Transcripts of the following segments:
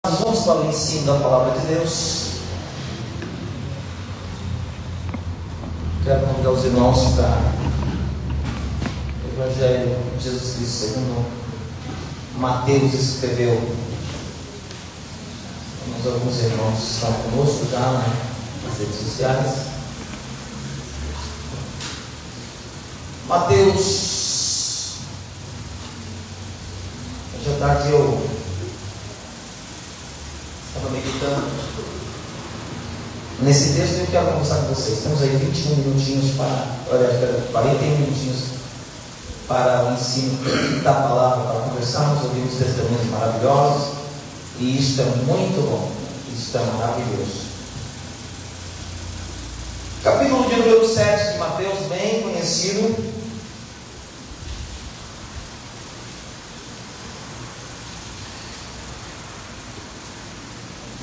Nós vamos para o ensino da palavra de Deus. Quero convidar os irmãos para o Evangelho de Jesus Cristo segundo Mateus escreveu. Temos alguns irmãos que estão conosco já nas redes sociais. Mateus, hoje à tarde eu estava meditando nesse texto e eu quero conversar com vocês. Temos aí 21 minutinhos para, 41 minutinhos para o ensino da palavra, para conversarmos, ouvirmos testemunhos maravilhosos, e isto é muito bom, isto é maravilhoso. Capítulo de número 7 de Mateus, bem conhecido.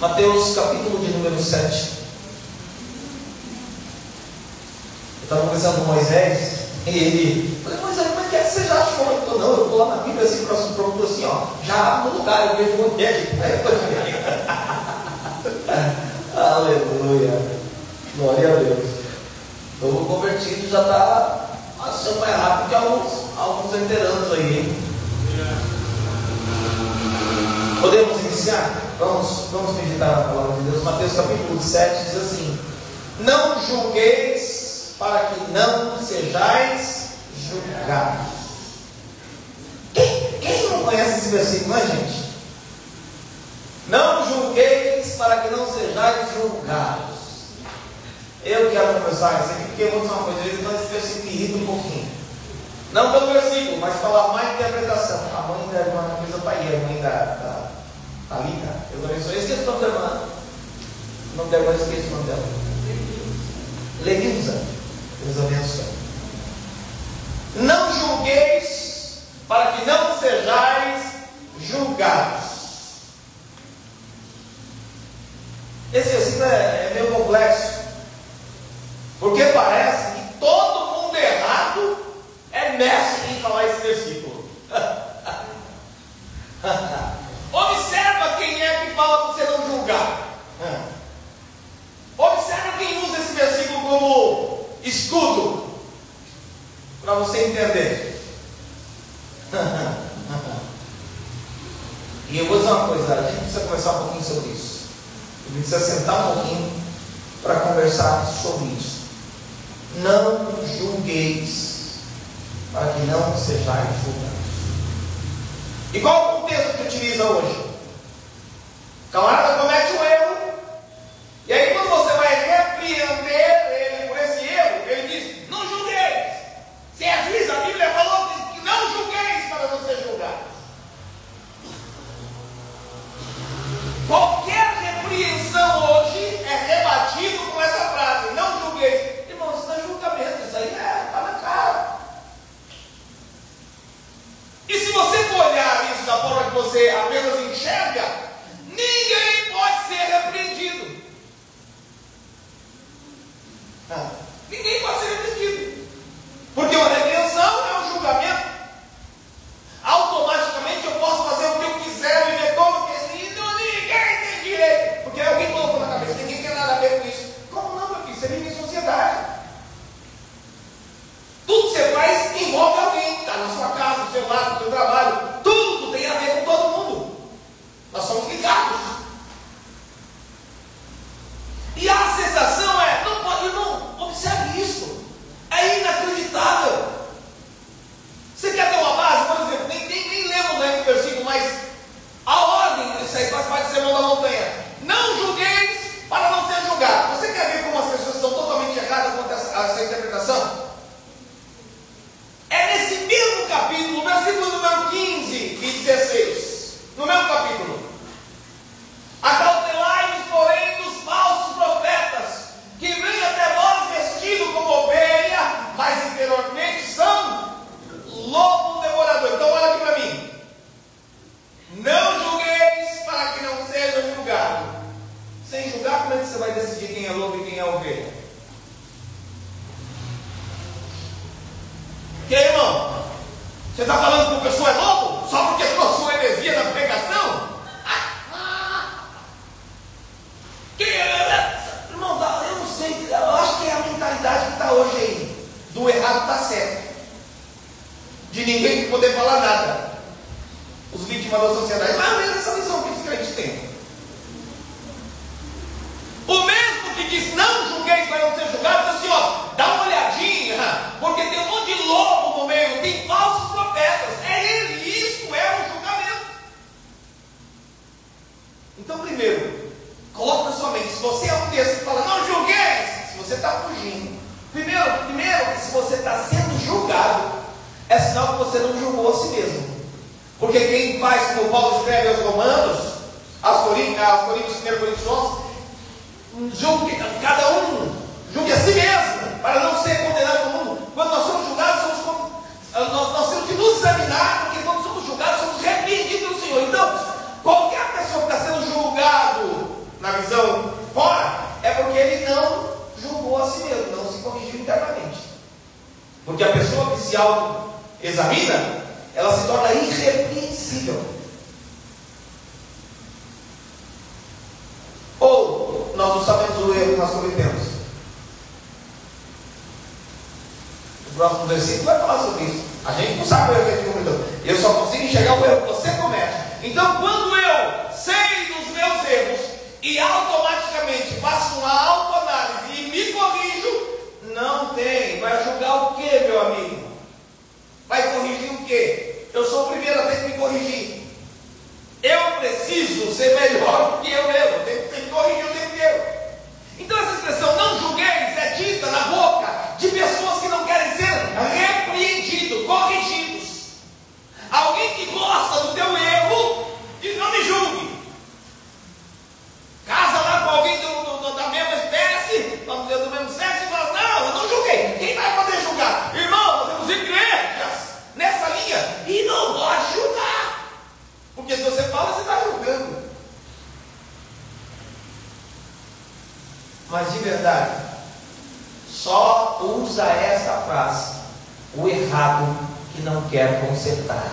Mateus, capítulo de número 7. Eu estava conversando com Moisés e ele falou: Moisés, mas o que é que você já achou? Eu falei: não, eu estou lá na Bíblia assim, próximo assim, ó, já no lugar, eu vejo onde é que aleluia, glória a Deus. O convertido já está achando mais rápido que alguns veteranos aí, hein? Podemos iniciar? Vamos meditar na palavra de Deus. Mateus capítulo 7 diz assim: não julgueis para que não sejais julgados. Quem não conhece esse versículo, não é, gente? Não julgueis para que não sejais julgados. Eu quero conversar isso aqui porque eu vou dizer uma coisa, então esse versículo me irrita um pouquinho. Não pelo versículo, mas pela má interpretação. A mãe da irmã Luísa Paia, a mãe da Thalita, eu abençoe. Eu esqueci o nome da irmã. O nome da irmã, eu esqueci o nome dela. Lenilza. Deus abençoe. Não julgueis para que não sejais julgados. Esse versículo é meio complexo, porque parece que todo mundo errado é mestre em falar esse versículo. Observa quem é que fala para você não julgar. Observa quem usa esse versículo como escudo para você entender. E eu vou dizer uma coisa, a gente precisa conversar um pouquinho sobre isso. A gente precisa sentar um pouquinho para conversar sobre isso. Não julgueis para que não sejais julgados. E qual é o contexto que utiliza hoje? O camarada comete um erro, e aí quando você vai repreender ele por esse erro, ele diz: não julgueis. Se é juiz, a Bíblia falou que não julgueis para não ser julgados. Qualquer repreensão hoje é rebatido com essa frase: não julgueis. Irmão, isso não é julgamento, isso aí está na cara. E se você for olhar isso da forma que você apenas enxerga, ninguém pode ser repreendido. Ninguém pode ser repreendido. Porque uma repreensão é um julgamento. Automaticamente eu posso fazer o que eu quiser, viver como eu quiser, e ninguém tem direito. Porque alguém colocou na cabeça: ninguém tem nada a ver com isso. Como não, meu filho? Você vive em sociedade. Tudo que você faz envolve alguém. Está na sua casa, no seu lado, no seu trabalho. Tudo tem a ver com todo mundo. Nós somos ligados. E a sensação é: não pode, irmão, observe isso. É inacreditável. Você quer ter uma base, por exemplo, nem lembro ainda do versículo, mas a ordem, isso aí faz parte do sermão da montanha. Não julgueis para não ser julgado. Você quer ver como as pessoas estão totalmente erradas quanto a essa interpretação? É nesse mesmo capítulo, versículo número 15 e 16. No mesmo capítulo: acautelai-vos, porém, dos falsos profetas, que vêm até vós vestidos como ovelha, mas interiormente são lobo devorador. Então olha aqui para mim: não julgueis para que não seja julgado. Sem julgar, como é que você vai decidir quem é lobo e quem é ovelha? Que aí, irmão? Você está falando que o pessoa é lobo? Só porque trouxe uma heresia na pregação? falar nada. Os vítimas da sociedade, mais ou menos essa visão que os crentes têm. O mesmo que diz, não julgueis para não ser julgados, assim, ó, dá uma olhadinha, porque tem um monte de lobo no meio, tem falsos profetas, é ele, isso é o julgamento. Então, primeiro, coloca na sua mente, se você é um desses que fala, não julgueis, se você está fugindo, primeiro, se você está sendo julgado, é sinal que você não julgou a si mesmo. Porque quem faz, como Paulo escreve aos Romanos, aos Coríntios, 1 Coríntios 11, julgue, cada um julgue a si mesmo, para não ser condenado no mundo. Quando nós somos julgados, nós temos que nos examinar, porque quando somos julgados, somos repreendidos do Senhor. Então, qualquer pessoa que está sendo julgado na visão fora, é porque ele não julgou a si mesmo, não se corrigiu internamente. Porque a pessoa que se auto-examina, ela se torna irrepreensível. Ou nós não sabemos o erro que nós cometemos. O próximo versículo vai falar sobre isso. A gente não sabe o erro que a gente cometeu. Eu só consigo enxergar o erro que você comete. Então, quando eu sei dos meus erros e automaticamente faço uma autoanálise e me corrijo, não tem. Vai julgar o que, meu amigo? Vai corrigir o que? Eu sou o primeiro a ter que me corrigir. Eu preciso ser melhor do que eu mesmo. Eu tenho que me corrigir o tempo inteiro. Então essa expressão não julgueis é dita na boca de pessoas que não querem ser repreendidos, corrigidos. Alguém que gosta do teu erro diz, não me julgue. Casa lá com alguém da mesma espécie, vamos dizer, do mesmo sexo, e fala, não, eu não julguei. Quem vai poder julgar? Irmão, nós temos igrejas nessa linha e não pode julgar. Porque se você fala, você está julgando. Mas de verdade, só usa essa frase o errado que não quer consertar.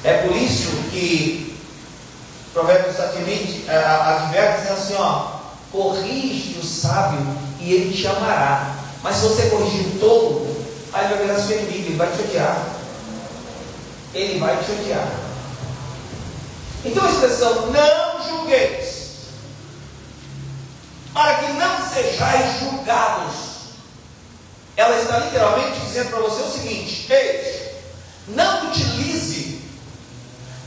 É por isso que Provérbios 7:20 adverte dizendo assim, ó, corrige o sábio e ele te amará. Mas se você corrigir o tolo, aí vai virar seu inimigo, ele vai te odiar. Ele vai te odiar. Então a expressão não julgueis, para que não sejais julgados, ela está literalmente dizendo para você o seguinte: eis, não utilize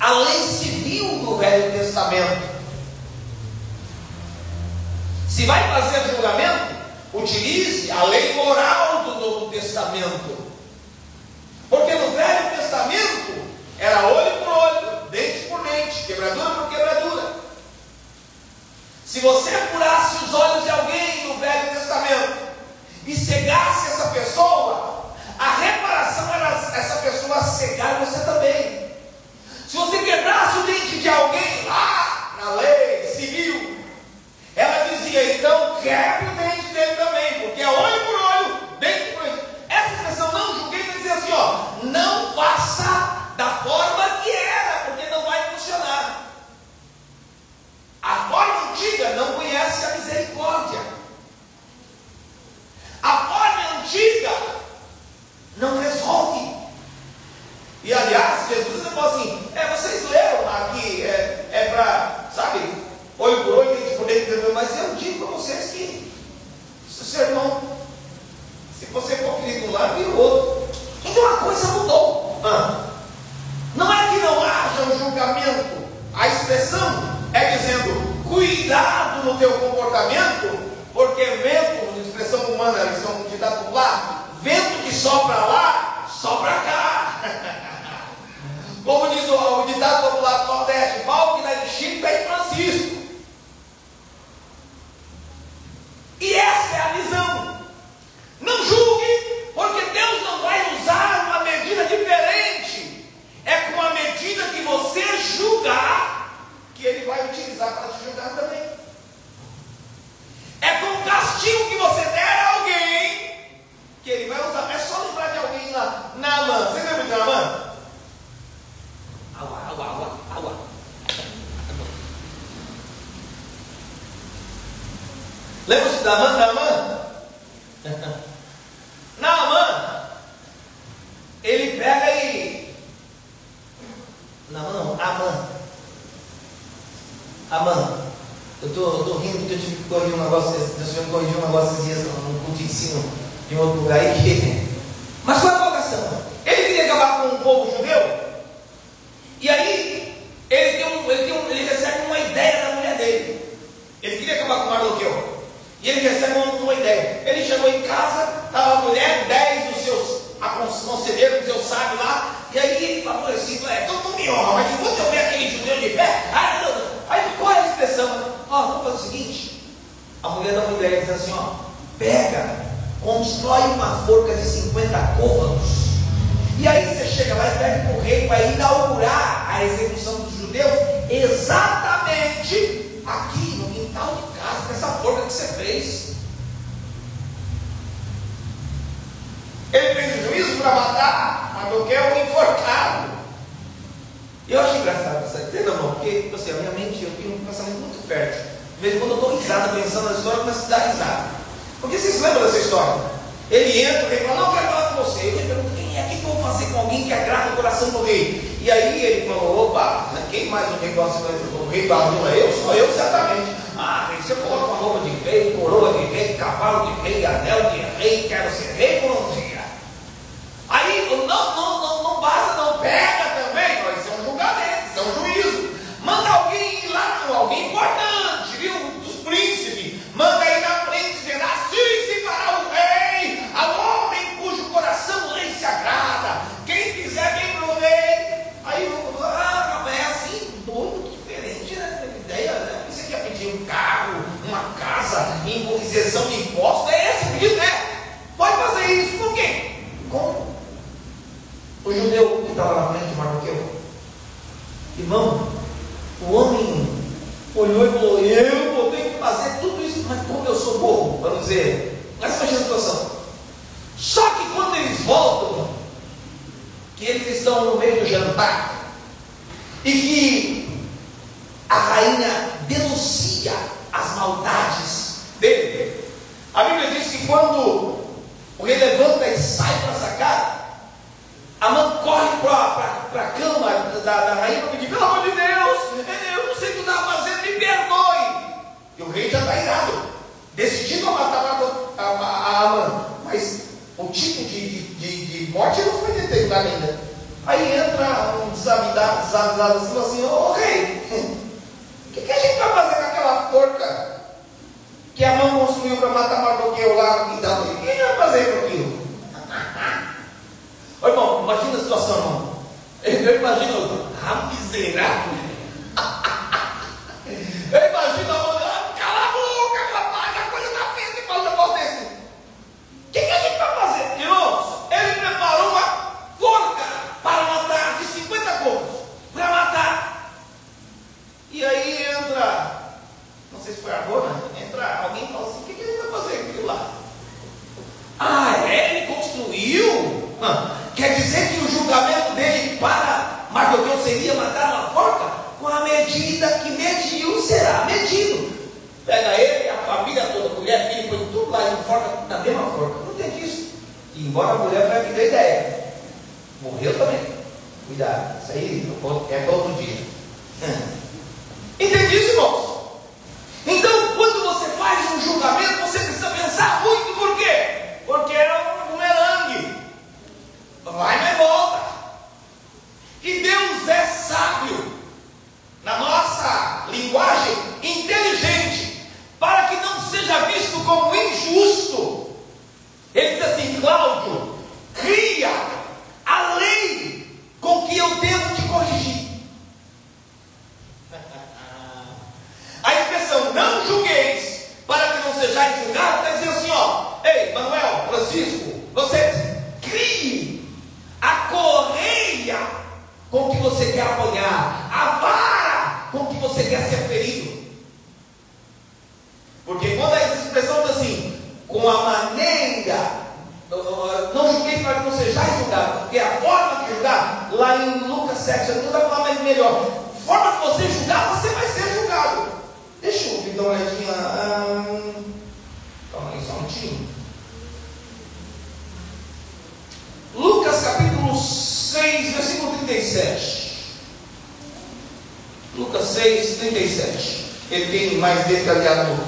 a lei civil do Velho Testamento. Se vai fazer julgamento, utilize a lei moral do Novo Testamento. Porque no Velho Testamento era olho por olho, dente por dente, quebradura por quebradura. Se você furasse os olhos de alguém no Velho Testamento e cegasse essa pessoa, a reparação era essa pessoa cegar você também. Se você quebrasse o dente de alguém lá na lei civil, ela dizia, então quebre o dente dele também, porque é olho por olho, dente por dente. Essa expressão não julguei vai dizer assim, ó, não faça da forma que era, porque não vai funcionar. A forma antiga não conhece a misericórdia. A forma antiga não resolve. E aliás, Jesus falou assim, vocês leram aqui, para, sabe, olho por olho, dente por dente, mas eu digo para vocês que se o seu irmão, se você for ferido de um lado, vira o outro. Então a coisa mudou. Não é que não haja um julgamento. A expressão é dizendo, cuidado no teu comportamento, porque vento, expressão humana, eles são de ditado popular, vento que sopra lá, sopra cá. Como diz o ditado popular do Nordeste, pau que dá em Chico, dá em Francisco. E essa é a visão. Não julgue, porque Deus não vai usar uma medida diferente. É com a medida que você julgar, que Ele vai utilizar para te julgar também. É com o castigo que você der a alguém, que Ele vai usar. É só lembrar de alguém lá, Naamã. Você lembra de Naamã? Água. Lembra-se de Naamã? Naamã, ele pega e Não, Amã. Amã. Eu estou rindo porque eu tive que corrigir um negócio, Deus me corrigiu um negócio esses dias num culto de ensino de um outro lugar aí. Mas qual é a vocação? Ele queria acabar com o povo judeu, e aí ele recebe uma ideia da mulher dele. Ele queria acabar com Mardoqueu, e ele recebe uma ideia. Ele chegou em casa, estava a mulher, 10 dos seus conselheiros, dos seus sábios lá, e aí ele falou assim: todo mundo me honra, mas enquanto eu ver aquele judeu de pé, aí qual é a expressão? Vamos fazer o seguinte: a mulher dá uma ideia, diz assim: pega, constrói uma forca de 50 côvados, e aí você chega lá e pede para o rei para inaugurar a execução dos judeus exatamente aqui no quintal de casa, nessa forca que você fez. Ele fez o juízo para matar Mardoqueu enforcado. E eu acho engraçado isso aqui, não, porque assim, a minha mente, eu tenho um pensamento muito fértil. De vez em quando eu estou risado pensando na história, mas dá risada. Porque vocês lembram dessa história? Ele entra, ele fala: não, quero falar com você. Ele pergunta: quem é que eu vou fazer com alguém que agrada o coração do rei? E aí ele falou: opa, quem mais o rei gosta do rei Babilônia? Sou eu certamente. Rei, você coloca uma roupa de rei, coroa de rei, cavalo de rei, anel de rei, quero ser rei por um dia. Aí, não basta, não, pega também, vai ser um julgamento, isso é um juízo. Manda alguém ir lá, alguém importante, viu? Dos príncipes, manda ir na frente dizer: assim para o rei, ao homem cujo coração o rei se agrada, quem quiser vem para o rei. Aí é assim, muito diferente, né? Ideia, né? Você quer pedir um carro, uma casa, isenção de impostos, é esse pedido, né? Pode fazer isso com quem? Com o judeu que estava na frente de Mardoqueu. Irmão, o homem olhou e falou: eu vou ter que fazer tudo isso, mas como eu sou burro, vamos dizer. Mas imagina a situação. Só que quando eles voltam, que eles estão no meio do jantar, e que a rainha denuncia as maldades dele, a Bíblia diz que quando o rei levanta e sai para sacar, Amã corre para a cama da rainha para pedir: pelo amor de Deus, eu não sei o que tu está fazendo, me perdoe. E o rei já está irado, decidido a matar a Amã, mas o tipo de morte não foi determinado ainda. Aí entra um desavisado assim, fala assim: ô rei, o que a gente vai fazer com aquela forca que Amã construiu para matar Mardoqueu lá no quintal? O que a gente vai fazer com aquilo? Ô, irmão, imagina a situação, irmão. Eu imagino miserável. Eu imagino a mulher: cala a boca, rapaz, a coisa está feia, e fala um negócio desse. O que a gente vai fazer? Irmãos, ele preparou uma forca para matar, de 50 côvados, para matar. E aí entra, não sei se foi a Rona, entra alguém e fala assim: o que a gente vai fazer com aquilo lá? Ele construiu? Quer dizer que o julgamento dele para Mardoqueu seria matar uma forca? Com a medida que mediu, será medido. Pega ele, a família toda, a mulher, filho, põe tudo lá em forca, na mesma forca. Não tem disso. E embora a mulher foi a que deu ideia, morreu também. Cuidado, isso aí é para outro dia. Entende isso, irmãos? Então, quando você faz um julgamento, você precisa pensar muito. Por quê? Porque é um bumerangue, vai e volta. E Deus é sábio, na nossa linguagem, inteligente, para que não seja visto como injusto. Ele diz assim: Cláudio, cria a lei com que eu devo te corrigir. A expressão não julgueis para que não sejais julgados está dizendo assim: ei, Manuel, Francisco, vocês crie a correia com que você quer apanhar, a vara com que você quer ser ferido. Porque quando a expressão diz assim: com a maneira, não julgueis para que não sejais julgados, porque a forma de julgar, lá em Lucas 7, não vai falar mais melhor. A forma que você julgar, você vai ser julgado. Deixa eu dar uma olhadinha. Calma aí, só um minutinho. Lucas capítulo 6, versículo 37. 6, 37. Ele tem mais detalhado.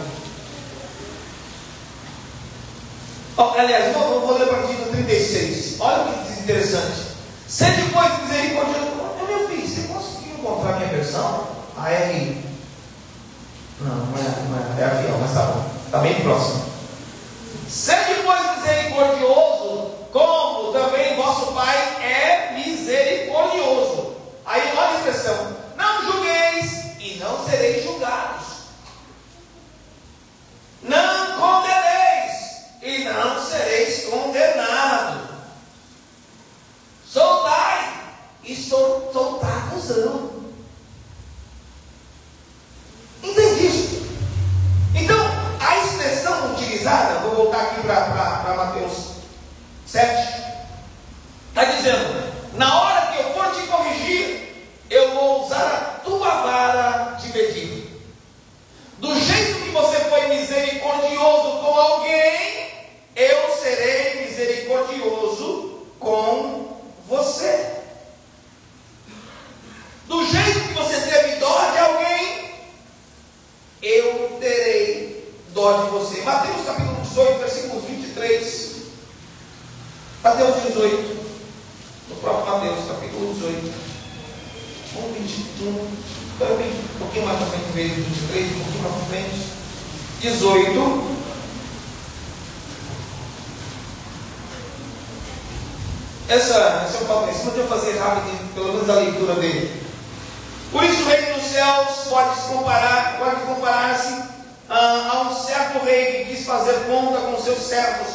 Aliás, vou ler a partir do 36. Olha que interessante. Sede, pois, misericordioso. Meu filho, você conseguiu encontrar a minha versão? A R. Não é a fiel, mas tá bom. Está bem próximo. Sede, pois, misericordioso, como também vosso Pai é misericordioso. Aí olha a expressão: não julgueis e não sereis julgados. Não condeneis e não sereis condenados. Soltai e soltar-vos-ão. Entende isso? Então, a expressão utilizada, vou voltar aqui para Mateus 7, está dizendo: na hora que eu for te corrigir, eu vou usar a tua vara de medir. Do jeito que você foi misericordioso com alguém, eu serei misericordioso com você. Do jeito que você teve dó de alguém, eu terei dó de você. Mateus capítulo 18, versículo 23. Mateus 18. No próprio Mateus capítulo 18. 21. Também, um pouquinho mais para frente, em vez de 23, um pouquinho mais para frente. 18. Essa eu falo em cima, deixa eu fazer rápido, pelo menos a leitura dele. Por isso o reino dos céus pode comparar-se a um certo rei que quis fazer conta com seus servos.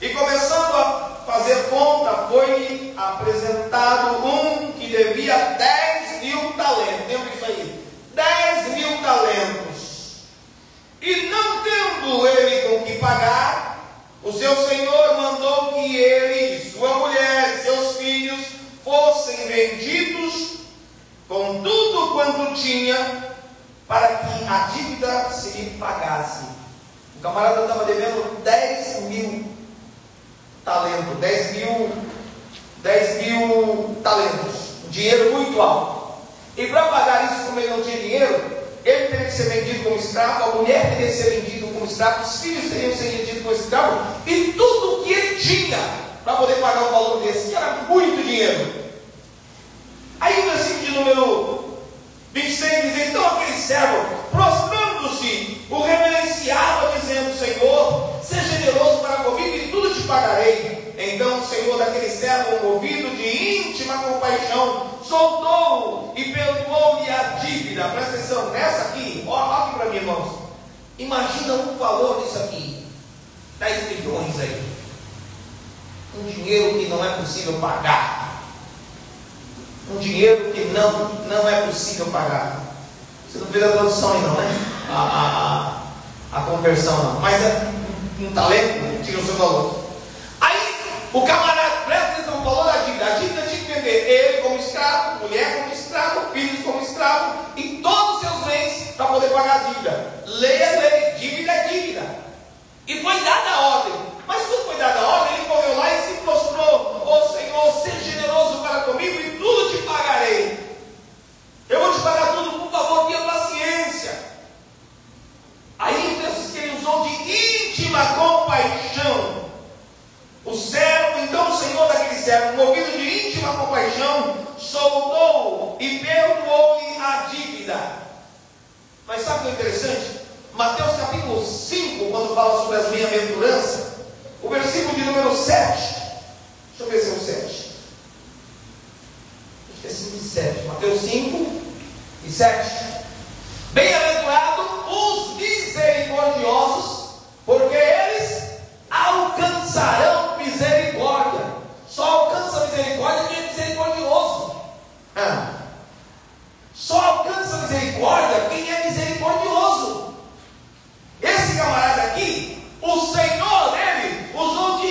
E começando a fazer conta, foi-lhe apresentado um que devia 10.000 talentos. Lembra isso aí? 10.000 talentos. E não tendo ele com que pagar, o seu senhor mandou que ele, sua mulher e seus filhos fossem vendidos com tudo quanto tinha, para que a dívida se lhe pagasse. O camarada estava devendo 10.000 talentos, 10.000 talentos, dinheiro muito alto. E para pagar isso, como ele não tinha dinheiro, ele teria que ser vendido como escravo, a mulher teria que ser vendida como escravo, os filhos teriam que ser vendidos como escravo, e tudo o que ele tinha para poder pagar um valor desse, que era muito dinheiro. Aí o versículo de número 26 diz: então aquele servo, prostrando-se, o reverenciava, dizendo: Senhor, seja generoso para comigo e tudo te pagarei. Então o Senhor daquele servo, movido de íntima compaixão, soltou-o e perdoou-lhe a dívida. Presta atenção, nessa aqui, olha aqui para mim, irmãos. Imagina o valor disso aqui: 10 milhões aí. Um dinheiro que não é possível pagar. Um dinheiro que não é possível pagar. Você não fez a tradução aí não, né? A conversão não. Mas é um talento, tira o seu valor. Aí o camarada presta atenção no valor da dívida. A dívida tinha que vender ele como escravo, mulher como escravo, filhos como escravo e todos os seus bens para poder pagar a dívida. Lei é lei, dívida é dívida. E foi dada a ordem. Mas quando foi dada a ordem, ele correu lá e se prostrou: ó Senhor, seja generoso para comigo e tudo te pagarei. Eu vou te pagar tudo, por favor, tenha paciência. Aí que ele usou de íntima compaixão. O servo, então o Senhor daquele servo, movido de íntima compaixão, soltou e perdoou-lhe a dívida. Mas sabe o que é interessante? Mateus capítulo 5, quando fala sobre as bem-aventuranças, o versículo de número 7, deixa eu ver se é o 7. Acho que é 5 e 7. Mateus 5 e 7. Bem-aventurados os misericordiosos, porque eles alcançarão misericórdia. Só alcança misericórdia quem é misericordioso. Só alcança misericórdia quem é misericordioso. Esse camarada aqui, o Senhor dele usou de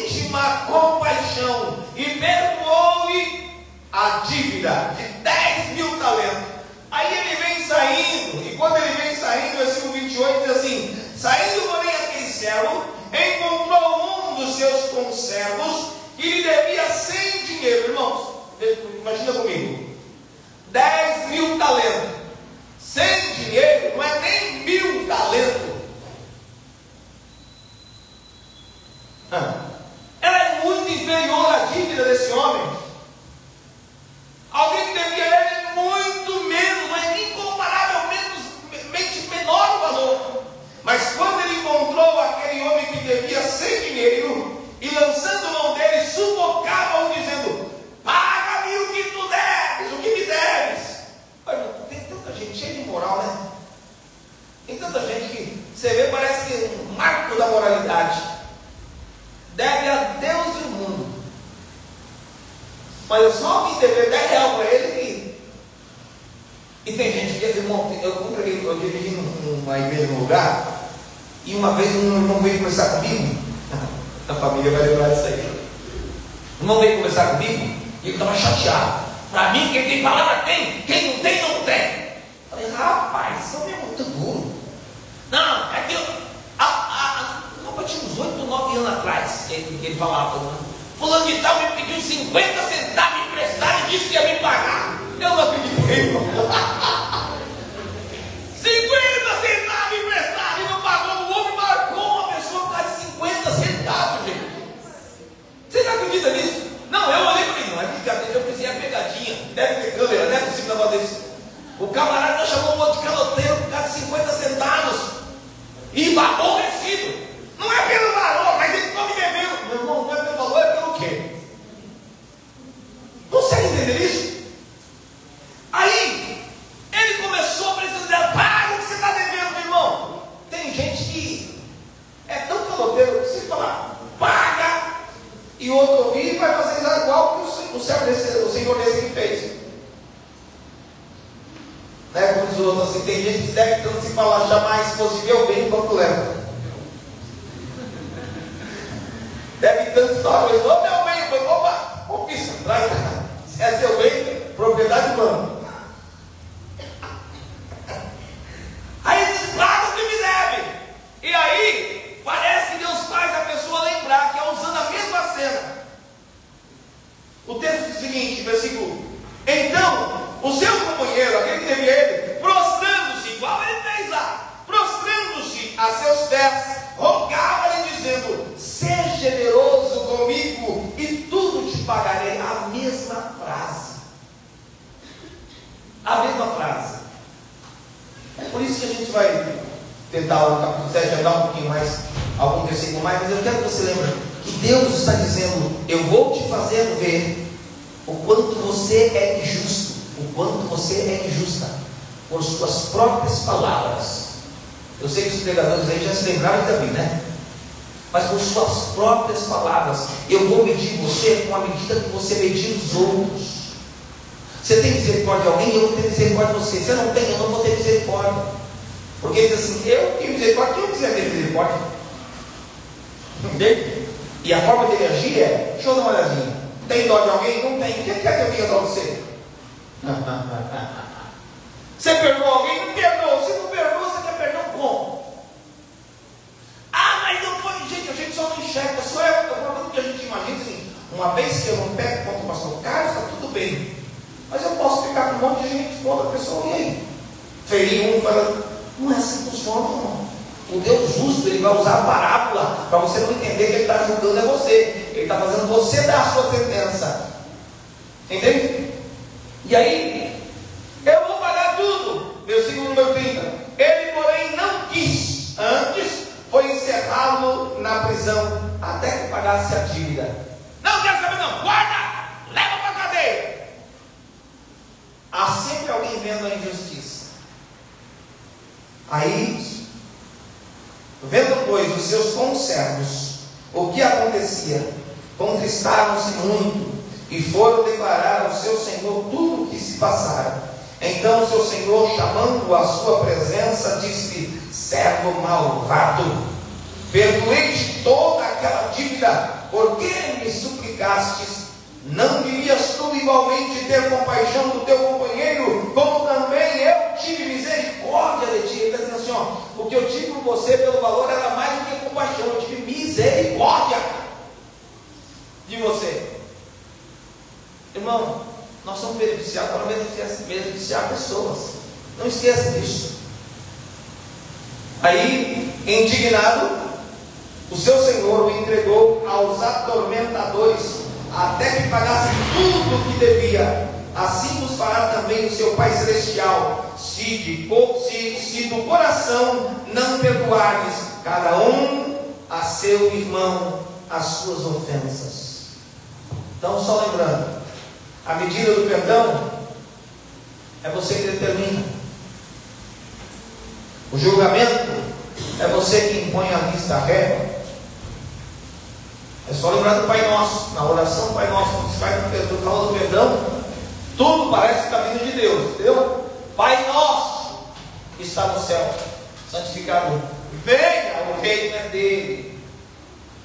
íntima compaixão e perdoou-lhe a dívida de 10.000 talentos. Aí ele vem saindo, e quando ele vem saindo, versículo 28 diz assim: saindo, porém, aquele servo encontrou um dos seus conservos que lhe devia 100 dinheiro. Irmãos, imagina comigo: 10.000 talentos. Você vê, parece que um marco da moralidade. Deve a Deus e o mundo. Mas eu só me dever 10 reais para ele. E tem gente que, irmão, eu dirigi numa igreja num lugar, e uma vez um irmão veio conversar comigo. A família vai lembrar disso aí. O irmão veio conversar comigo e ele estava chateado. Para mim, quem tem palavra tem, quem não tem, não tem. Eu falei, rapaz, isso é muito duro. Não, é que eu tinha uns 8 ou 9 anos atrás que ele falava, né? Fulano de tal me pediu 50 centavos emprestado e disse que ia me pagar. Eu não acreditei, irmão. 50 centavos emprestado e não pagou. O homem marcou uma pessoa por causa de 50 centavos, gente. Você não acredita nisso? Não, eu olhei para ele, não é brincadeira, eu pensei, é pegadinha, deve ter câmera, não é possível negócio desse. O camarada chamou um outro caloteiro por causa de 50 centavos e aborrecido. Não é pelo valor, mas eles estão me devendo. Meu irmão, não é pelo valor, é pelo quê? Consegue entender isso? Aí, ele começou a precisar, paga o que você está devendo, meu irmão. Tem gente que é tão caloteiro que se falar, paga, e o outro ouvir e vai fazer igual que o Senhor desse que fez. Né? Como diz o outro assim, tem gente que deve tanto se falar, jamais fosse ver o bem quanto leva. Deve tanto falar, mas ô meu bem, opa, confisca, traz cá. Se é seu bem, propriedade humana. Aí eles pagam o que me deve. E aí, parece que Deus faz a pessoa lembrar que é usando a mesma cena. O texto diz o seguinte, versículo: então, o seu companheiro, aquele que teve ele, prostrando-se, igual ele fez lá, prostrando-se a seus pés, rogava-lhe dizendo: seja generoso comigo e tudo te pagarei. A mesma frase. A mesma frase. É por isso que a gente vai tentar o capítulo 7, andar um pouquinho mais, algum versículo mais, mas eu quero que você lembre que Deus está dizendo: eu vou te fazer ver o quanto você é injusto, o quanto você é injusta, por suas próprias palavras. Eu sei que os pregadores aí já se lembraram de Davi, né? Mas por suas próprias palavras, eu vou medir você com a medida que você medir os outros. Você tem misericórdia de alguém, eu vou ter misericórdia de você. Você não tem, eu não vou ter misericórdia. Porque ele diz assim: eu tenho misericórdia, quem quiser ter misericórdia? Entende? E a forma dele agir é: deixa eu dar uma olhadinha. Tem dó de alguém? Não tem. Quem quer que eu tenha dó de você? Você perdoou alguém? Não perdoou. Se não perdoou, você quer perdão como? Ah, mas não foi. Gente, a gente só não enxerga. Só é o problema que a gente imagina assim: uma vez que eu não pego contra o pastor Carlos, está tudo bem. Mas eu posso ficar com um monte de gente contra a pessoa, e aí? Ferir um, falando. Não é assim que funciona, irmão. O Deus justo, ele vai usar a parábola para você não entender que ele está julgando é você. Ele está fazendo você dar a sua sentença. Entende? E aí, eu vou pagar tudo. Versículo número 30. Ele, porém, não quis. Antes, foi encerrado na prisão até que pagasse a dívida. Não quero saber não. Guarda! Leva para a cadeia. Há sempre alguém vendo a injustiça. Aí, vendo pois os seus conservos o que acontecia, contristaram-se muito e foram declarar ao seu senhor tudo o que se passara. Então o seu senhor, chamando-o à sua presença, disse-lhe: servo malvado, perdoei-te toda aquela dívida, porque me suplicastes. Não devias tu igualmente ter compaixão do teu companheiro, como também eu tive misericórdia de ti? Ele está dizendo assim: ó, o que eu tive por você pelo valor era mais do que compaixão, eu tive misericórdia de você. Irmão, nós somos beneficiados para beneficiar pessoas. Não esqueça disso. Aí, indignado, o seu senhor o entregou aos atormentadores, até que pagasse tudo o que devia. Assim nos fará também o seu Pai Celestial, se do coração não perdoares cada um a seu irmão as suas ofensas. Então, só lembrando, a medida do perdão é você que determina. O julgamento É você que impõe a vista régua. É só lembrar do Pai Nosso. Na oração do Pai Nosso, quando se faz fala do perdão, tudo parece que está vindo de Deus, entendeu? Pai Nosso que está no céu, santificado, venha, o reino é dele.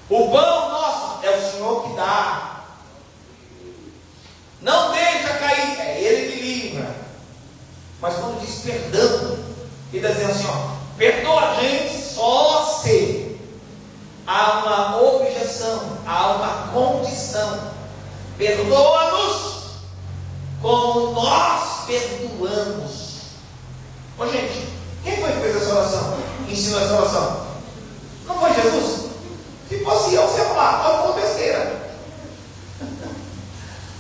O pão nosso é o Senhor que dá. Não deixa cair, é Ele que livra. Mas quando diz perdão, ele está dizendo assim, ó, perdoa a gente só se há uma objeção, há uma condição. Perdoa-nos como nós perdoamos. Ô gente, quem foi que fez essa oração? Ensinou essa oração? Não foi Jesus? Se fosse eu, você ia falar, eu vou besteira.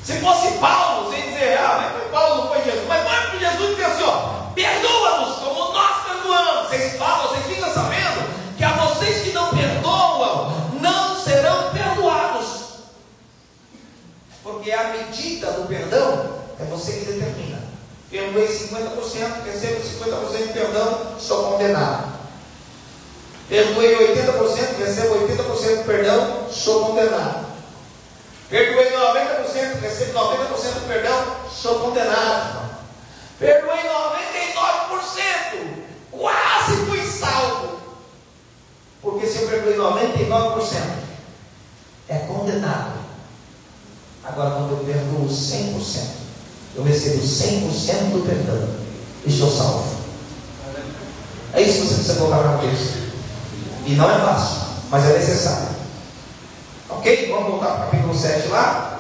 Se fosse Paulo, você ia dizer, mas foi Paulo, não foi Jesus. Mas não é porque Jesus diz assim, ó, perdoa-nos como nós perdoamos. Vocês falam, vocês ficam sabendo que a vocês que não perdoam, não serão perdoados. Porque a medida do perdão é você que determina. Perdoei 50%, recebo 50% de perdão, sou condenado. Perdoei 80%, recebo 80% de perdão, sou condenado. Perdoei 90%, recebo 90% de perdão, sou condenado. Perdoei 99%, quase fui salvo. Porque se eu perdoei 99%, é condenado. Agora, quando eu perdoo 100%, eu recebo 100% do perdão e sou salvo. É isso que você precisa colocar na cabeça. E não é fácil, mas é necessário. Ok? Vamos voltar para o capítulo 7 lá.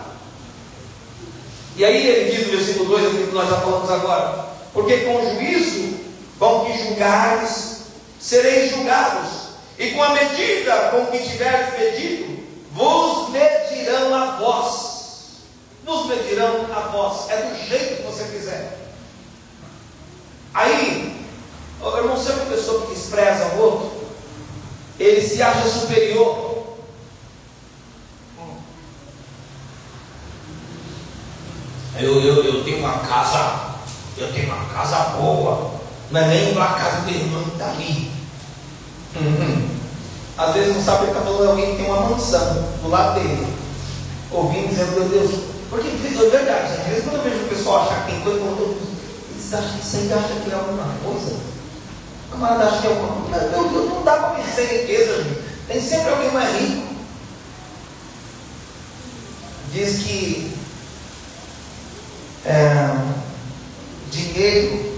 E aí ele diz no versículo 2, aquilo que nós já falamos agora: porque com juízo com que julgares, sereis julgados, e com a medida com que tiveres medido, vos medirão a vós. Nos medirão a vós. É do jeito que você quiser. Aí, eu não sei uma pessoa que despreza o outro, ele se acha superior. Eu tenho uma casa boa. Não é nem a casa do irmão que está ali. Às vezes não sabe que está falando de alguém que tem uma mansão do lado dele, ouvindo, dizendo, meu Deus, porque é verdade, às vezes quando eu vejo o pessoal achar que tem coisa, eles acham que sempre acham que é alguma coisa. O camarada acha que é alguma coisa. Meu Deus, não dá para vencer riqueza, gente. Tem sempre alguém mais rico. Diz que dinheiro,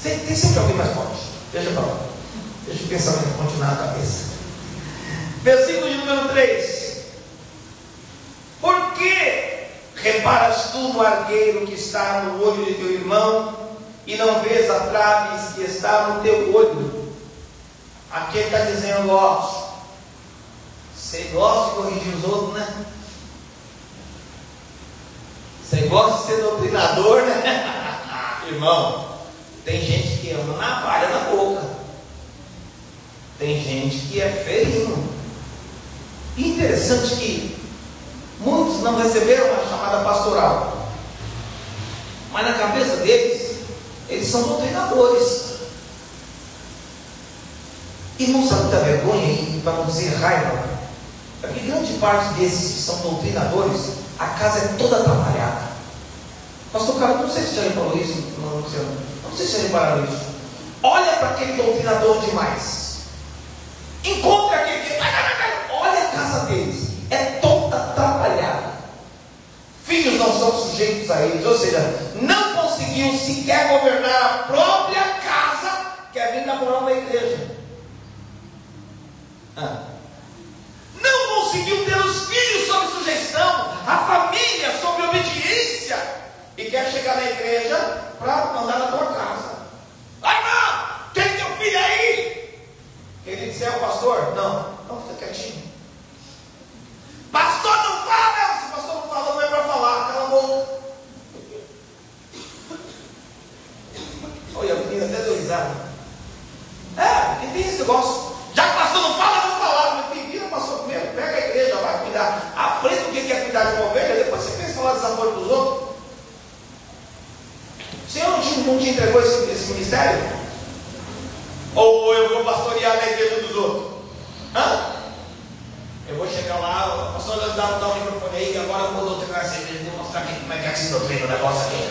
tem sempre alguém mais forte. Deixa para lá. Deixa o pensamento continuar na cabeça. Versículo de número 3. Por que reparas tu no argueiro que está no olho de teu irmão, e não vês a trave que está no teu olho? Aqui ele está dizendo, ó, você gosta de corrigir os outros, né? Você gosta de ser doutrinador, né? Irmão, tem gente que ama navalha na boca. Tem gente que é feio. Interessante que muitos não receberam a chamada pastoral, mas na cabeça deles, eles são doutrinadores. E não sabe muita vergonha, e para não dizer raiva, porque grande parte desses que são doutrinadores, a casa é toda atrapalhada. Pastor Carlos, não sei se já reparou isso, não sei se já repararam isso. Olha para aquele doutrinador demais. Encontre aquele que... Olha a casa deles. É toda atrapalhada. Filhos não são sujeitos a eles. Ou seja, não conseguiu sequer governar a própria casa, quer vir namorar uma igreja. Não conseguiu ter os filhos sob sugestão, a família sob obediência, e quer chegar na igreja para mandar na tua casa. Ai não, tem teu filho aí? Ele disse, é o pastor? Não, fica quietinho. Pastor não fala, se o pastor não fala, não é para falar, cala a boca. Olha, a menina até deu risada. Porque tem esse negócio. Já que o pastor não fala, eu vou falar. Meu filho, vira o pastor primeiro, pega a igreja, vai cuidar. Aprenda o que é cuidar de uma ovelha, depois você pensa em falar desaforo dos outros. O Senhor não tinha um não te entregou esse ministério? Ou eu vou pastorear na igreja dos outros? Eu vou chegar lá, o pastor dá o microfone aí, agora eu vou doutrinar essa igreja, vou mostrar aqui como é que se doutrina o negócio aqui.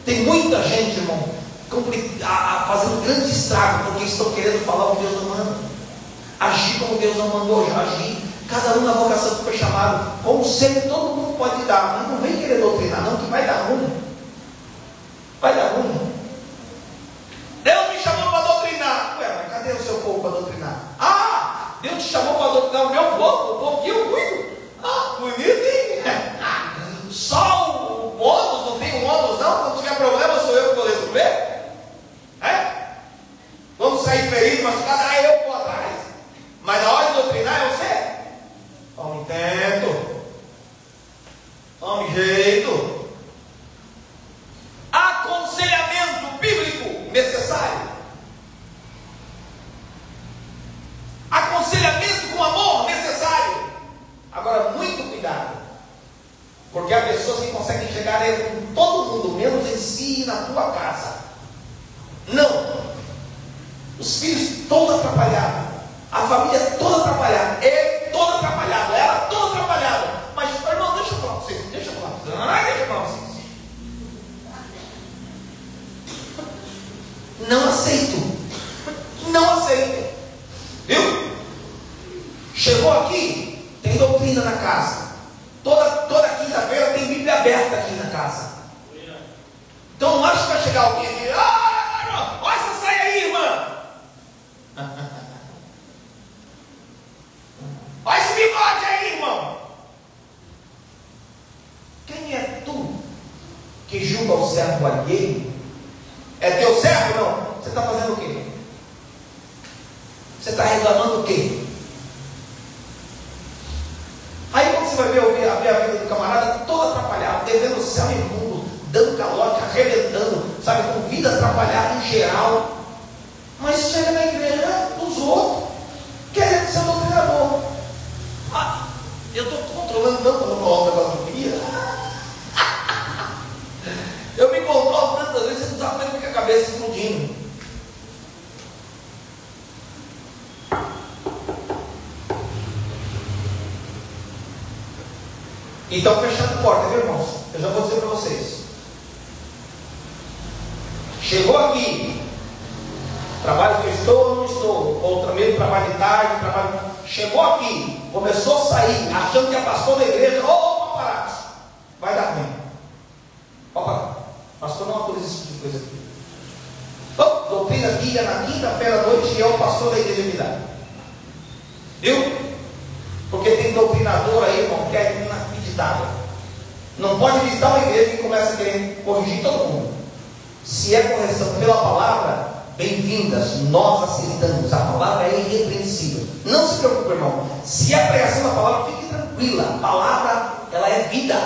Tem muita gente, irmão, fazendo grande estrago, porque estão querendo falar o que Deus não manda, agir como Deus não mandou agir, cada um na vocação que foi chamado. Conselho todo mundo pode dar, mas não vem querer doutrinar, não, que vai dar ruim. Vai dar ruim. Deus me chamou para doutrinar. Ué, mas cadê o seu povo para doutrinar? Deus te chamou para doutrinar o meu povo, o povo que eu cuido. Bonito, hein? Só o bônus, não tem um ônus não? Quando tiver problema, sou eu que vou resolver? Vamos sair feridos, machucados, eu vou atrás. Mas na hora de doutrinar é você. Tome tempo. Tome jeito. Aconselhamento bíblico necessário. Aconselhamento com amor necessário. Agora, muito cuidado, porque há pessoas que conseguem chegar com todo mundo, menos em si e na tua casa. Não. Os filhos todos atrapalhados, a família toda atrapalhada, ele todo atrapalhado, ela toda atrapalhada. Mas, irmão, deixa eu falar para vocês, deixa eu falar para vocês. Não aceito. Não aceito. Viu? Chegou aqui, tem doutrina na casa. Toda quinta-feira tem Bíblia aberta aqui na casa. Então não acha que vai chegar alguém e dizer: irmão, olha essa saia aí, irmã. Olha esse bigode aí, irmão. Quem é tu que julga o servo alheio? É teu servo, não? Você está fazendo o quê? Você está reclamando o quê? Aí quando você vai ver a vida do camarada toda atrapalhada, devendo o céu e mundo, dando calote, arrebentando, sabe, com vida atrapalhada em geral. Mas chega na igreja dos outros, querendo ser doutrinador. Eu estou controlando tanto o negócio da família. Eu me controlo tantas vezes, você não sabe como é que fica a cabeça explodindo. E estão fechando porta, viu, irmãos? Eu já vou dizer para vocês. Chegou aqui, trabalho que eu estou ou não estou, ou também trabalho de tarde, chegou aqui, começou a sair, achando que é pastor da igreja, paparazzo, vai dar ruim. Pastor não autoriza esse tipo de coisa aqui. Doutrina guia na quinta-feira à noite e é o pastor da igreja me dá. Viu? Porque tem doutrinador aí, irmão, que é inacreditável. Não pode visitar uma igreja e começa a querer corrigir todo mundo. Se é correção pela palavra, bem-vindas, nós aceitamos. A palavra é irrepreensível. Não se preocupe, irmão. Se é pregação da palavra, fique tranquila. A palavra, ela é vida.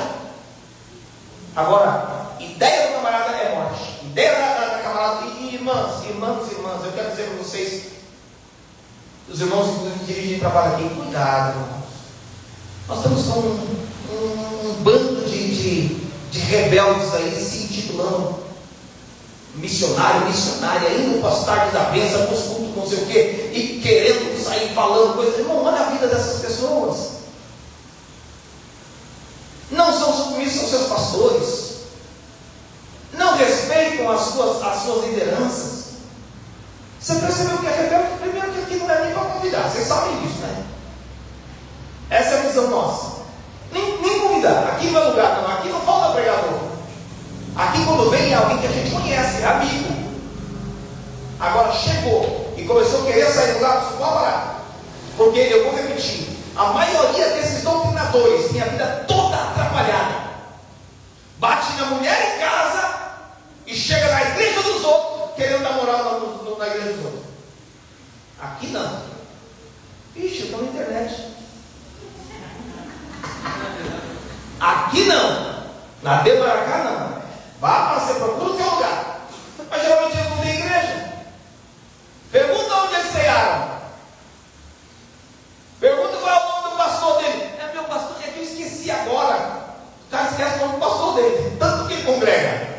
Agora, ideia do camarada é morte. Ideia da camarada, irmãs, eu quero dizer para vocês, os irmãos que dirigem trabalho aqui, cuidado, irmãos. Nós estamos com um bando de rebeldes aí, se intitulando missionário, missionária, indo para as tardes da bênção, para os cultos, não sei o quê, e querendo sair falando coisas. Irmão, olha a vida dessas pessoas. Não são submissos aos seus pastores, não respeitam as suas lideranças. Você percebeu que é rebelde? Primeiro que aqui não é nem para convidar, vocês sabem disso, né? Essa é a visão nossa. Nem convidar, aqui não é lugar, não, aqui não falta pregador. Aqui quando vem é alguém que a gente conhece, é amigo. Agora chegou e começou a querer sair do lugar, você pode parar. Porque eu vou repetir, a maioria desses doutrinadores tem a vida toda atrapalhada. Bate na mulher em casa e chega na igreja dos outros, querendo dar moral na igreja dos outros. Aqui não. Ixi, eu estou na internet. Aqui não. Na Debaracá não. Vá para você, procura o seu lugar. Mas geralmente eles não têm igreja. Pergunta onde eles cearam. Pergunta qual é o nome do pastor dele. É meu pastor, é que eu esqueci agora. O cara esquece o nome do pastor dele, tanto que ele congrega.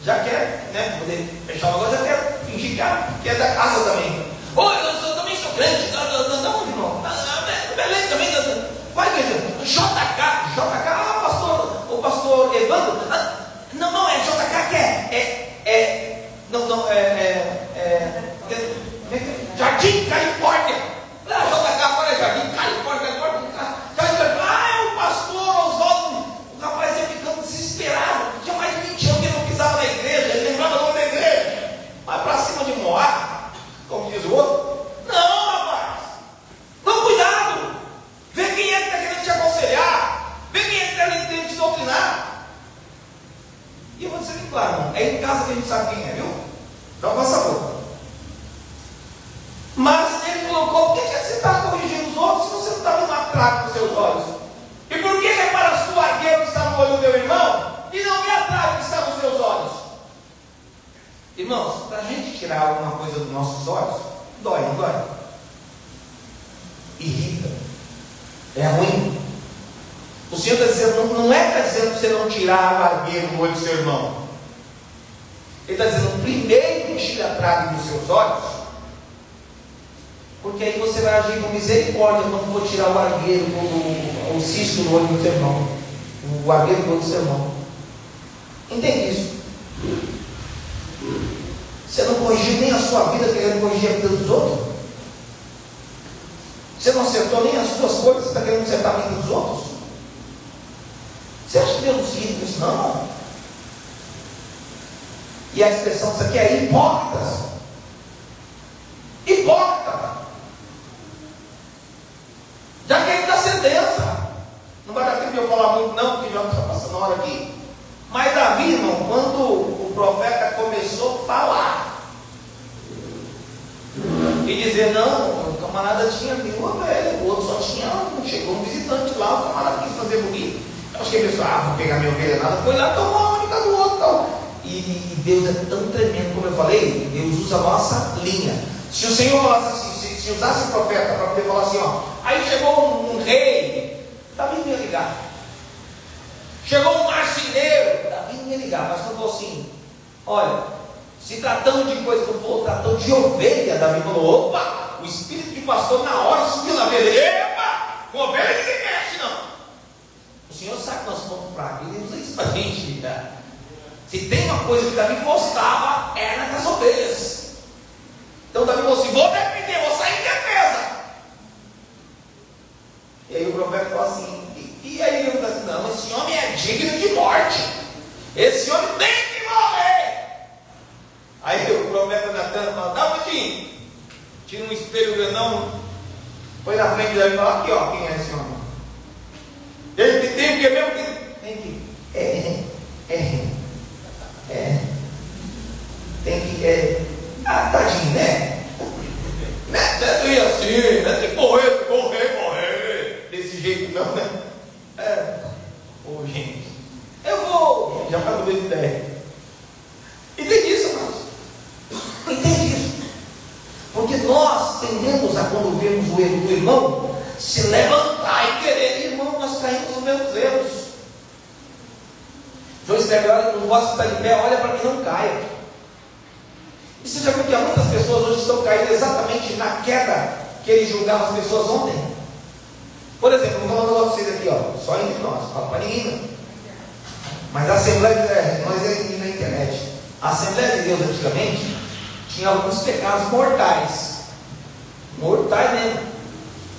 já quer, né, poder fechar o negócio, já quer fingir que é da casa também. Oi, eu também sou crente, não, irmão, Belém também, vai igreja, JK, o pastor Evandro, não, é JK que Jardim Califórnia, JK agora é Jardim Califórnia, é o pastor Oswaldo, o rapaz ia ficando desesperado, tinha mais de 20 anos que ele não pisava na igreja, ele lembrava o nome da igreja, mas para cima de Moab, como diz o outro, não, rapaz, não, cuidado, vê quem é que está querendo te aconselhar, vê quem é que está querendo te doutrinar. E eu vou dizer bem claro, irmão, é em casa que a gente sabe quem é, viu? Então faça a boca. Mas ele colocou, por que você está corrigindo os outros se você não está vendo uma traca com seus olhos? E por que reparas tu o argueiro que está no olho do teu irmão e não vê a traca que está nos seus olhos? Irmãos, para a gente tirar alguma coisa dos nossos olhos, dói, não dói? Irrita, é ruim. O Senhor está dizendo, não é que está dizendo para você não tirar o argueiro do olho do seu irmão. Ele está dizendo, primeiro tira a traga dos seus olhos, porque aí você vai agir com misericórdia quando for tirar o argueiro, o cisto do olho do seu irmão, o argueiro do olho do seu irmão. Entende isso? Você não corrigiu nem a sua vida querendo corrigir a vida dos outros. Você não acertou nem as suas coisas, você está querendo acertar a vida dos outros. Você acha que Deus não se irrita com isso? Não. E a expressão disso aqui é hipócritas. Hipócrita. Já que ele dá sentença. Não vai dar tempo de eu falar muito não, porque já está passando a hora aqui. Mas Davi, irmão, quando o profeta começou a falar e dizer, não, o camarada tinha viúva velha, o outro só tinha, chegou um visitante lá, o camarada quis fazer bonito. Eu acho que ele pensou, vou pegar minha ovelha nada, foi lá, tomou a única do outro, tal. E Deus é tão tremendo, como eu falei, Deus usa a nossa linha. Se o Senhor falasse assim, se usasse o profeta para poder falar assim, aí chegou um rei, Davi não ia ligar. Chegou um marceneiro, Davi não ia ligar, mas quando falou assim, olha, se tratando de coisa que eu for tratando de ovelha, Davi falou, opa, o espírito de pastor na hora subiu na ovelha, epa, com ovelha ninguém mexe não. O Senhor sabe que nós somos fracos, Ele usa isso para a gente, né? Se tem uma coisa que Davi gostava, era das ovelhas. Então Davi falou assim, vou defender, vou sair em defesa. E aí o profeta falou assim, e aí ele falou assim, não, esse homem é digno de morte, esse homem tem que morrer. Aí o profeta Natan falou, dá um pouquinho, tira um espelho grandão, põe na frente dele e fala, aqui ó, quem é esse homem? Ele tem que mesmo que tem que tadinho, né? Não ia assim, né? Tem que morrer desse jeito não, né? Gente, eu vou, já para mudar de ideia. Entende isso, irmãos? Entende isso? Porque nós tendemos a, quando vemos o erro do irmão, se levantar e querer, irmão, nós caímos nos mesmos erros. João escreve, olha, não gosta de estar de pé, olha para que não caia. E você já viu que muitas pessoas hoje estão caindo exatamente na queda que ele julgava as pessoas ontem? Por exemplo, vou falar um negócio para vocês aqui, só entre nós, fala para ninguém não. Mas a Assembleia, nós aqui na internet, a Assembleia de Deus antigamente tinha alguns pecados mortais mesmo.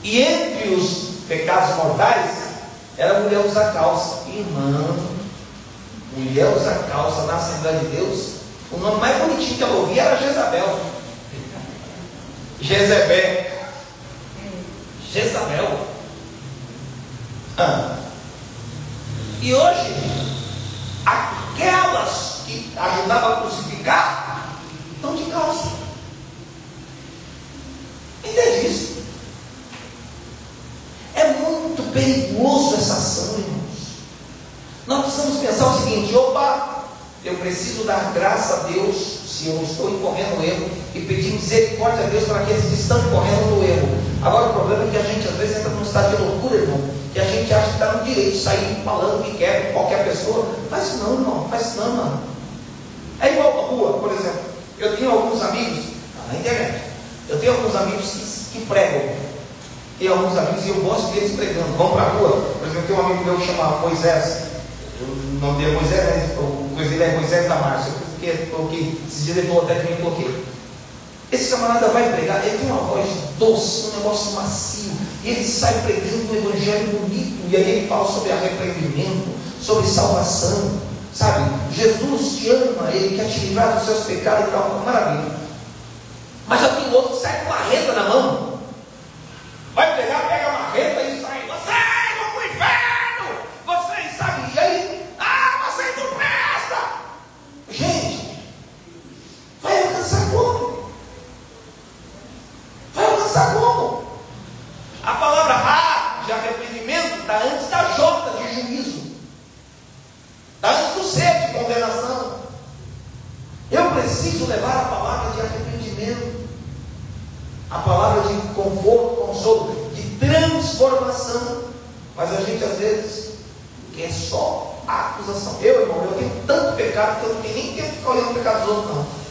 E entre os pecados mortais era a mulher usar calça. Irmão, mulher usar calça na Assembleia de Deus, o nome mais bonitinho que ela ouvia era Jezabel. E hoje, aquelas que ajudavam a crucificar estão de calça. Entende isso? É muito perigoso essa ação, irmãos. Nós precisamos pensar o seguinte: opa, eu preciso dar graça a Deus se eu estou incorrendo no erro e pedir misericórdia a Deus para aqueles que estão incorrendo no erro. Agora o problema é que a gente às vezes entra num estado de loucura, irmão, que a gente acha que está no direito de sair falando o que quer com qualquer pessoa. Faz isso não, irmão, faz isso não, mano. É igual a rua, por exemplo. Eu tenho alguns amigos, na internet, eu tenho alguns amigos que pregam. Tem alguns amigos e eu gosto deles pregando. Vão para a rua. Por exemplo, tem um amigo meu que chama Moisés. O nome dele é Moisés, né? O coisa dele é Moisés da Márcia. Eu coloquei, esses dias ele falou até que me coloquei. Esse camarada vai pregar, ele tem uma voz doce, um negócio macio, e ele sai pregando um evangelho bonito, e aí ele fala sobre arrependimento, sobre salvação, sabe? Jesus te ama, ele quer te livrar dos seus pecados e tal, maravilha. Mas já tem outro que sai com uma marreta na mão, vai pregar, pega a marreta e sai, vocês vão para o inferno, vocês sabem, e aí, vocês não prestam. Gente, vai alcançar como? Vai alcançar como? A palavra A de arrependimento está antes da J de juízo, está antes do C de condenação. Eu preciso levar a palavra de arrependimento, a palavra de conforto, consolo, de transformação. Mas a gente às vezes quer só a acusação. Irmão, eu tenho tanto pecado que eu não tenho nem tempo de ficar olhando o pecado dos outros, não.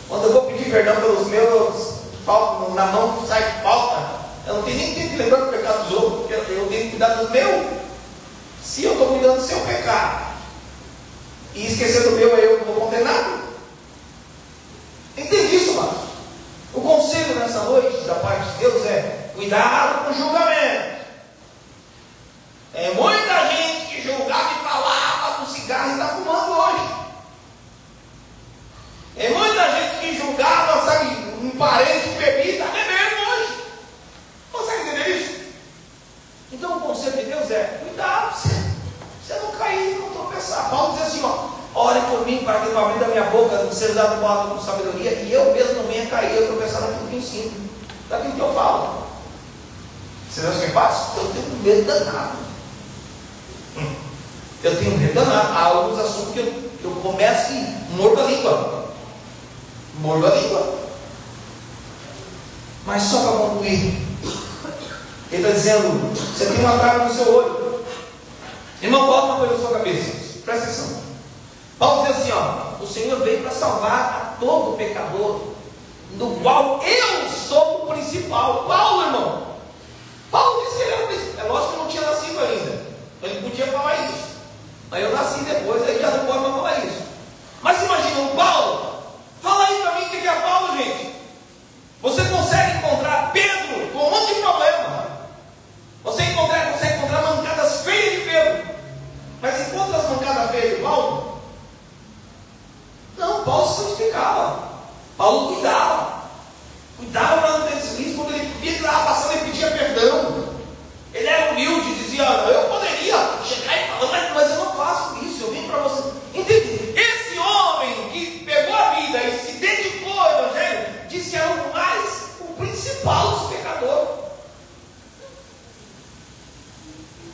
Quando eu vou pedir perdão pelos meus, na mão sai falta. Eu não tenho nem tempo de lembrar do pecado dos outros, porque eu tenho que cuidar do meu. Se eu estou cuidando do seu pecado e esquecer do meu, eu que vou condenado. Entende isso, mano? O conselho nessa noite da parte de Deus é: cuidado com o julgamento. É muita gente que julgava e falava do cigarro e está fumando hoje. É muita gente que julgava, sabe, um parente que bebia e está bebendo hoje. Consegue entender isso? Então o conselho de Deus é: cuidado, você não cair, não tropeçar. Paulo diz assim, ore por mim para que no abrir da minha boca seja dado palavra com sabedoria, e eu mesmo não venha cair, eu tropeçar naquilo que ensino, daquilo que eu falo. Você sabe o que eu faço? Eu tenho medo danado. Eu tenho medo danado. Há alguns assuntos que eu começo e mordo a língua. Mordo a língua. Mas só para concluir, ele está dizendo: você tem uma trava no seu olho. Irmão, bota uma coisa na sua cabeça. Presta atenção. Paulo diz assim, o Senhor veio para salvar a todo pecador, do qual eu sou o principal. Paulo, irmão. Paulo disse que ele era o principal. É lógico que eu não tinha nascido ainda. Ele podia falar isso. Mas eu nasci depois, aí já não pode mais falar isso. Mas imagina, o Paulo. Fala aí para mim o que é Paulo, gente. Você consegue encontrar Pedro com um monte de problema. Você consegue encontrar mancadas feias de Pedro. Mas encontra as mancadas feias de Paulo? Não, Paulo se santificava. Paulo cuidava. Cuidava para não ter deslize. Quando ele via que estava passando, ele pedia perdão. Ele era humilde, dizia: eu poderia chegar e falar, mas eu não faço isso, eu vim para você. Entende? Esse homem que pegou a vida e se dedicou ao Evangelho, disse que era o principal dos pecadores.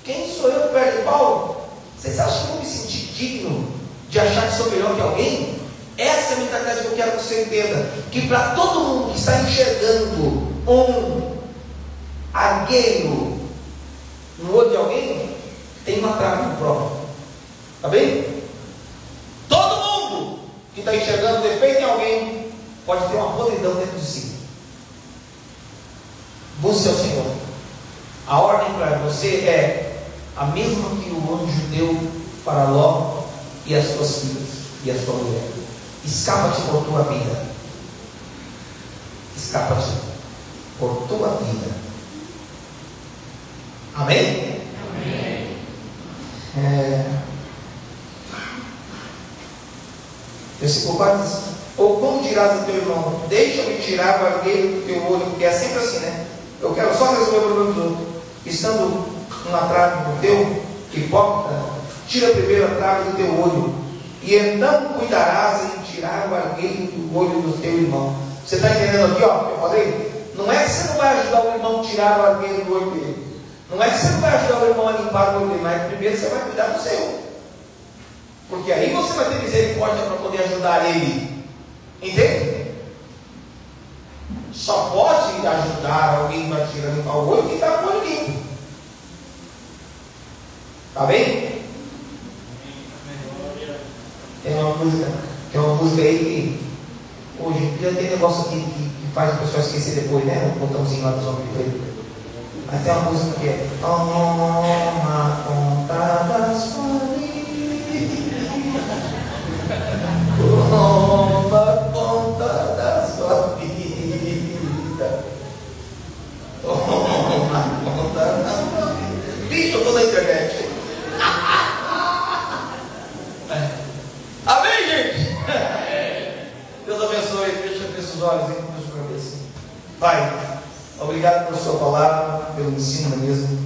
Quem sou eu perto de Paulo? Vocês acham que eu me senti digno de achar que sou melhor que alguém? Essa é a mentalidade que eu quero que você entenda. Que para todo mundo que está enxergando um argueiro no olho de alguém, tem uma trava no próprio. Está bem? Todo mundo que está enxergando defeito em alguém pode ter uma podridão dentro de si. Busque ao Senhor. A ordem para você é a mesma que o anjo deu para Ló e as suas filhas e a sua mulher. Escapa-te por tua vida. Escapa-te por tua vida. Amém? Amém. Versículo 4 diz: ou como dirás a teu irmão, deixa-me tirar o argueiro do teu olho, porque é sempre assim, né? Eu quero só resolver o problema dos outros. Estando uma trave no teu, hipócrita, tira primeiro a trave do teu olho, e então cuidarás em tirar o argueiro do olho do teu irmão. Você está entendendo aqui, ó, que eu falei? Não é que você não vai ajudar o irmão a tirar o argueiro do olho dele. Não é que você não vai ajudar o irmão a limpar o olho dele, mas primeiro você vai cuidar do seu. Porque aí você vai ter misericórdia para poder ajudar ele. Entende? Só pode ajudar alguém a tirar limpar o olho quem está com o olho limpo. Está bem? Tem uma música, tem uma música aí que hoje em dia tem negócio aqui que faz o pessoal esquecer depois, né? O botãozinho lá dos homens de preto. Aí tem uma música que é toma conta da sua vida, toma conta da sua vida, toma conta da sua vida. Bicho, eu tô na internet. Amém, gente? Deus abençoe, fecha os olhos e com sua cabeça. Pai, obrigado por sua palavra, pelo ensino mesmo.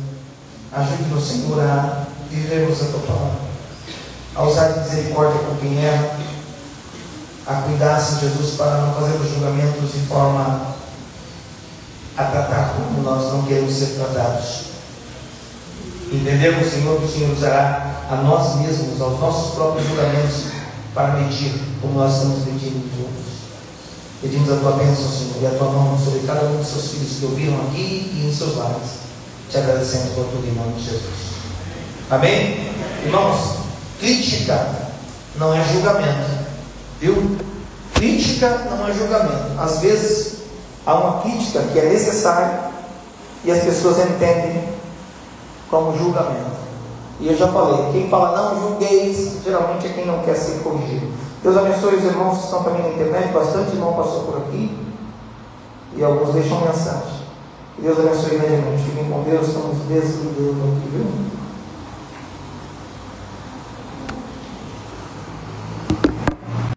Ajude-nos, Senhor, a vivermos a tua palavra, a usar de misericórdia com quem erra, a cuidar, Senhor Jesus, para não fazermos julgamentos de forma a tratar como nós não queremos ser tratados. Entendemos, Senhor, que o Senhor usará a nós mesmos, aos nossos próprios julgamentos, para medir como nós estamos medindo os outros. Pedimos a tua bênção, Senhor, e a tua mão sobre cada um dos seus filhos que ouviram aqui e em seus lares. Te agradecemos por tudo em nome de Jesus. Amém? Irmãos, crítica não é julgamento, viu? Crítica não é julgamento. Às vezes há uma crítica que é necessária e as pessoas entendem como julgamento. E eu já falei, quem fala não julgueis, geralmente é quem não quer ser corrigido. Deus abençoe os irmãos que estão também na internet, bastante irmão passou por aqui, e alguns deixam mensagem. Que Deus abençoe grandemente. Fiquem com Deus, estamos desligando aqui, viu?